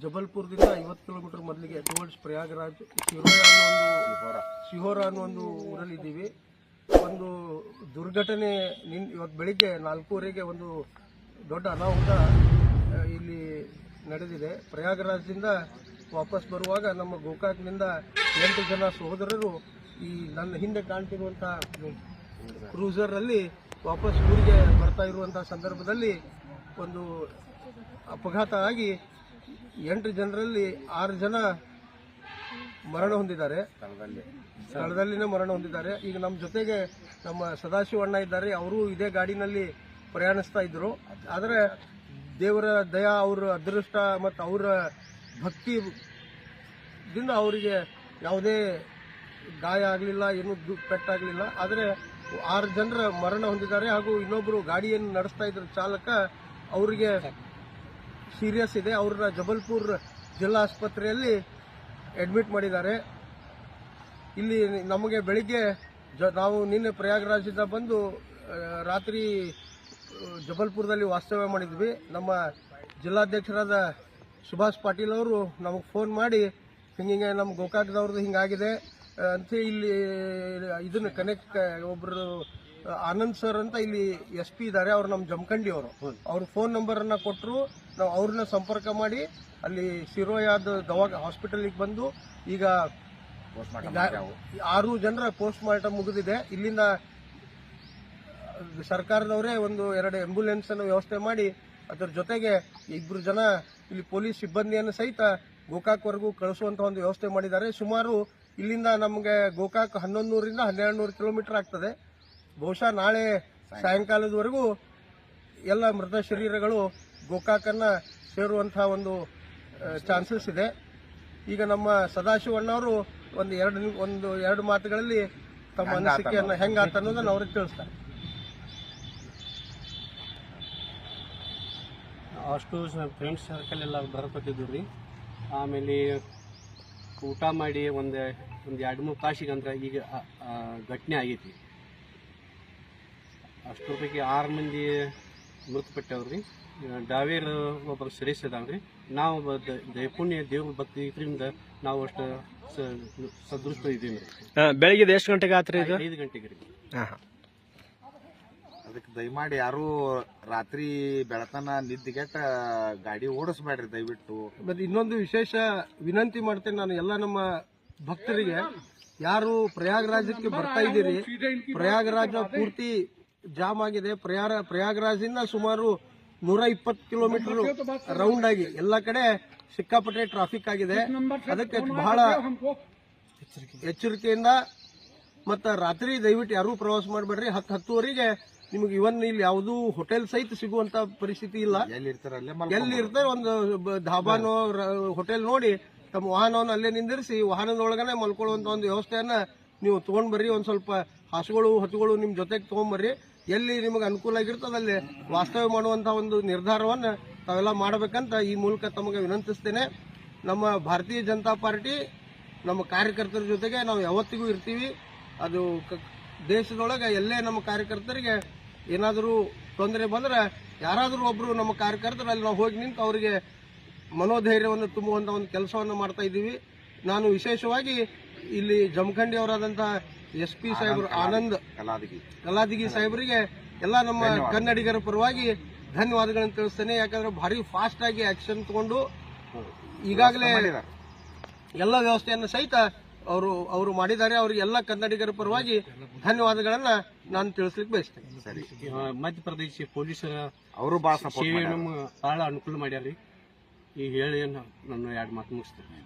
ಜಬಲ್ಪುರದಿಂದ 50 kilometre ಮೊದಲಿಗೆ towards Prayagraj ಶಿಹೋರ ಅನ್ನೋ ಒಂದು ಊರಲ್ಲಿದ್ದೀವಿ. ಒಂದು ದುರ್ಘಟನೆ ಇವತ್ತು ಬೆಳಿಗ್ಗೆ 4:15ಗೆ ಒಂದು ದೊಡ್ಡ ಅನಾಹುತ ಇಲ್ಲಿ ನಡೆದಿದೆ. ಪ್ರಯಾಗರಾಜ್ದಿಂದ ವಾಪಸ್ ಬರುವಾಗ ನಮ್ಮ ಗೋಕಾಕ್ನಿಂದ 8 ಜನ ಸಹೋದರರು ಈ ನನ್ನ ಹಿಂದೆ ಕಾಣ್ತಿರುವಂಥ ಕ್ರೂಸರಲ್ಲಿ ವಾಪಸ್ ಊರಿಗೆ ಬರ್ತಾ ಇರುವಂಥ ಸಂದರ್ಭದಲ್ಲಿ ಒಂದು ಅಪಘಾತ ಆಗಿ 8 ಜನರಲ್ಲಿ 6 ಜನ ಮರಣ ಹೊಂದಿದ್ದಾರೆ, ಸ್ಥಳದಲ್ಲಿನೇ ಮರಣ ಹೊಂದಿದ್ದಾರೆ. ಈಗ ನಮ್ಮ ಜೊತೆಗೆ ನಮ್ಮ ಸದಾಶಿವಣ್ಣ ಇದ್ದಾರೆ, ಅವರು ಇದೇ ಗಾಡಿನಲ್ಲಿ ಪ್ರಯಾಣಿಸ್ತಾ ಇದ್ರು. ಆದರೆ ದೇವರ ದಯಾ, ಅವರ ಅದೃಷ್ಟ ಮತ್ತು ಅವರ ಭಕ್ತಿದಿಂದ ಅವರಿಗೆ ಯಾವುದೇ ಗಾಯ ಆಗಲಿಲ್ಲ, ಏನೂ ಪೆಟ್ಟಾಗಲಿಲ್ಲ. ಆದರೆ 6 ಜನರ ಮರಣ ಹೊಂದಿದ್ದಾರೆ. ಹಾಗೂ ಇನ್ನೊಬ್ಬರು ಗಾಡಿಯನ್ನು ನಡೆಸ್ತಾ ಇದ್ರ ಚಾಲಕ, ಅವರಿಗೆ ಸೀರಿಯಸ್ ಇದೆ. ಅವ್ರನ್ನ ಜಬಲ್ಪುರ್ ಜಿಲ್ಲಾ ಆಸ್ಪತ್ರೆಯಲ್ಲಿ ಅಡ್ಮಿಟ್ ಮಾಡಿದ್ದಾರೆ. ಇಲ್ಲಿ ನಮಗೆ ಬೆಳಿಗ್ಗೆ ನಾವು ನಿನ್ನೆ ಪ್ರಯಾಗರಾಜ್ದಿಂದ ಬಂದು ರಾತ್ರಿ ಜಬಲ್ಪುರದಲ್ಲಿ ವಾಸ್ತವ್ಯ ಮಾಡಿದ್ವಿ. ನಮ್ಮ ಜಿಲ್ಲಾಧ್ಯಕ್ಷರಾದ ಸುಭಾಷ್ ಪಾಟೀಲ್ ಅವರು ನಮಗೆ ಫೋನ್ ಮಾಡಿ ಹಿಂಗೆ ನಮ್ಮ ಗೋಕಾಕ್ದವ್ರದ್ದು ಹಿಂಗಾಗಿದೆ ಅಂತ ಇಲ್ಲಿ ಇದನ್ನು ಕನೆಕ್ಟ್ ಒಬ್ಬರು ಆನಂದ್ ಸರ್ ಅಂತ ಇಲ್ಲಿ SP ಇದ್ದಾರೆ, ಅವ್ರು ನಮ್ಮ ಜಮಖಂಡಿ ಅವರು. ಅವ್ರ ಫೋನ್ ನಂಬರನ್ನು ಕೊಟ್ಟರು. ನಾವು ಅವ್ರನ್ನ ಸಂಪರ್ಕ ಮಾಡಿ ಅಲ್ಲಿ ಶಿರೋಯಾದ ಹಾಸ್ಪಿಟಲಿಗೆ ಬಂದು ಈಗ 6 ಜನರ ಪೋಸ್ಟ್ ಮಾರ್ಟಮ್ ಮುಗಿದಿದೆ. ಇಲ್ಲಿಂದ ಸರ್ಕಾರದವರೇ 2 ಆಂಬ್ಯುಲೆನ್ಸ್ ಅನ್ನು ವ್ಯವಸ್ಥೆ ಮಾಡಿ ಅದರ ಜೊತೆಗೆ 2 ಜನ ಇಲ್ಲಿ ಪೊಲೀಸ್ ಸಿಬ್ಬಂದಿಯನ್ನು ಸಹಿತ ಗೋಕಾಕ್ವರೆಗೂ ಕಳಿಸುವಂತ ಒಂದು ವ್ಯವಸ್ಥೆ ಮಾಡಿದ್ದಾರೆ. ಸುಮಾರು ಇಲ್ಲಿಂದ ನಮಗೆ ಗೋಕಾಕ್ 1100ರಿಂದ 1200 ಕಿಲೋಮೀಟರ್ ಆಗ್ತದೆ. ಬಹುಶಃ ನಾಳೆ ಸಾಯಂಕಾಲದವರೆಗೂ ಎಲ್ಲ ಮೃತ ಶರೀರಗಳು ಗೋಕಾಕನ್ನ ಸೇರುವಂತಹ ಒಂದು ಚಾನ್ಸಸ್ ಇದೆ. ಈಗ ನಮ್ಮ ಸದಾಶಿವಣ್ಣವರು ಎರಡು ಮಾತುಗಳಲ್ಲಿ ತಮ್ಮ ಅನಿಸಿಕೆಯನ್ನು ಹೆಂಗಾತ ಅನ್ನೋದನ್ನು ಅವ್ರಿಗೆ ತಿಳಿಸ್ತಾರೆ. ಅಷ್ಟು ಫ್ರೆಂಡ್ಸ್ ಸರ್ಕಲ್ ಎಲ್ಲ ಬರಕೊತಿದ್ವಿ ರೀ. ಆಮೇಲೆ ಊಟ ಮಾಡಿ ಒಂದು 2-3 ತಾಸಿಗೆ ಅಂದ್ರೆ ಈಗ ಘಟನೆ ಆಗೈತಿ. ಅಷ್ಟರ ಪೈಕಿ 6 ಮಂದಿ ಮೃತಪಟ್ಟವ್ರಿ. ಡಾವೇರ್ ಒಬ್ಬರು ಸೀರಿಯಸ್ ಇದಾವ್ರಿ. ನಾವು ದಯಪುಣ್ಯ ದೇವ್ರ ಭಕ್ತಿ ಇದರಿಂದ ನಾವು ಅಷ್ಟು ಸದೃಷ್ಟ ಇದ್ದೀವಿ. ಬೆಳಿಗ್ಗೆ ಎಷ್ಟು ಗಂಟೆಗೆ ಆತ್ರಿ ಇದು? 5 ಗಂಟೆಗೆ ರೀ. ಅದಕ್ಕೆ ದಯಮಾಡಿ ಯಾರು ರಾತ್ರಿ ಬೆಳತನ ನಿದ್ದೆಗೆಟ್ಟ ಗಾಡಿ ಓಡಿಸ್ಬೇಡ್ರಿ ದಯವಿಟ್ಟು. ಮತ್ತೆ ಇನ್ನೊಂದು ವಿಶೇಷ ವಿನಂತಿ ಮಾಡ್ತೇನೆ ನಾನು ಎಲ್ಲ ನಮ್ಮ ಭಕ್ತರಿಗೆ, ಯಾರು ಪ್ರಯಾಗರಾಜಕ್ಕೆ ಬರ್ತಾ ಇದ್ದೀರಿ, ಪ್ರಯಾಗರಾಜ ಪೂರ್ತಿ ಜಾಮ್ ಆಗಿದೆ. ಪ್ರಯಾಗರಾಜಿಂದ ಸುಮಾರು 120 ಕಿಲೋಮೀಟರ್ ರೌಂಡ್ ಆಗಿ ಎಲ್ಲ ಕಡೆ ಸಿಕ್ಕಾಪಟ್ಟೆ ಟ್ರಾಫಿಕ್ ಆಗಿದೆ. ಅದಕ್ಕೆ ಬಹಳ ಎಚ್ಚರಿಕೆಯಿಂದ ಮತ್ತು ರಾತ್ರಿ ದಯವಿಟ್ಟು ಯಾರೂ ಪ್ರವಾಸ ಮಾಡಬೇಡ್ರಿ. 10-10ವರೆಗೆ ನಿಮಗೆ ಇಲ್ಲಿ ಯಾವುದೂ ಹೋಟೆಲ್ ಸಹಿತ ಸಿಗುವಂತ ಪರಿಸ್ಥಿತಿ ಇಲ್ಲ. ಎಲ್ಲಿ ಇರ್ತಾರೆ ಒಂದು ಧಾಬಾನೋ ಹೋಟೆಲ್ ನೋಡಿ ತಮ್ಮ ವಾಹನವನ್ನು ಅಲ್ಲೇ ನಿಂದಿರಿಸಿ ವಾಹನದೊಳಗನೆ ಮಲ್ಕೊಳ್ಳುವಂತ ಒಂದು ವ್ಯವಸ್ಥೆಯನ್ನ ನೀವು ತಗೊಂಡ್ ಬರ್ರಿ. ಒಂದ್ ಸ್ವಲ್ಪ ಹಾಸುಗಳು ಹೊತ್ತುಗಳು ನಿಮ್ ಜೊತೆಗೆ ತಗೊಂಡ್ಬರ್ರಿ. ಎಲ್ಲಿ ನಿಮಗೆ ಅನುಕೂಲ ಆಗಿರ್ತದೆ ಅಲ್ಲಿ ವಾಸ್ತವ್ಯ ಮಾಡುವಂತಹ ಒಂದು ನಿರ್ಧಾರವನ್ನ ತಾವೆಲ್ಲ ಮಾಡಬೇಕಂತ ಈ ಮೂಲಕ ತಮಗೆ ವಿನಂತಿಸ್ತೇನೆ. ನಮ್ಮ ಭಾರತೀಯ ಜನತಾ ಪಾರ್ಟಿ ನಮ್ಮ ಕಾರ್ಯಕರ್ತರ ಜೊತೆಗೆ ನಾವು ಯಾವತ್ತಿಗೂ ಇರ್ತೀವಿ. ಅದು ದೇಶದೊಳಗೆ ಎಲ್ಲೇ ನಮ್ಮ ಕಾರ್ಯಕರ್ತರಿಗೆ ಏನಾದರೂ ತೊಂದರೆ ಬಂದ್ರೆ ಯಾರಾದರೂ ಒಬ್ರು ನಮ್ಮ ಕಾರ್ಯಕರ್ತರು ಅಲ್ಲಿ ನಾವು ಹೋಗಿ ನಿಂತು ಅವರಿಗೆ ಮನೋಧೈರ್ಯವನ್ನು ತುಂಬುವಂತ ಒಂದು ಕೆಲಸವನ್ನು ಮಾಡ್ತಾ ಇದ್ದೀವಿ. ನಾನು ವಿಶೇಷವಾಗಿ ಇಲ್ಲಿ ಜಮಖಂಡಿ ಅವರಾದಂತಹ SP ಸಾಹೇಬರು ಆನಂದ್ ಕಲಾದಿಗಿ ಸಾಹೇಬರಿಗೆ ಎಲ್ಲ ನಮ್ಮ ಕನ್ನಡಿಗರ ಪರವಾಗಿ ಧನ್ಯವಾದಗಳನ್ನು ತಿಳಿಸ್ತೇನೆ. ಯಾಕಂದ್ರೆ ಭಾರಿ ಫಾಸ್ಟ್ ಆಗಿ ಆಕ್ಷನ್ ತಗೊಂಡು ಈಗಾಗಲೇ ಎಲ್ಲ ವ್ಯವಸ್ಥೆಯನ್ನು ಸಹಿತ ಅವರು ಮಾಡಿದ್ದಾರೆ. ಅವರಿಗೆ ಎಲ್ಲ ಕನ್ನಡಿಗರ ಪರವಾಗಿ ಧನ್ಯವಾದಗಳನ್ನ ನಾನು ತಿಳಿಸ್ಲಿಕ್ಕೆ ಬಯಸ್ತೇನೆ. ಮಧ್ಯಪ್ರದೇಶ ಪೊಲೀಸರ ಅವರು ಬಹಳ ಅನುಕೂಲ ಮಾಡ್ಯಾರಿ. ಈ ಹೇಳಿ ನಾನು 2 ಮಾತು ಮುಗಿಸ್ತೇನೆ.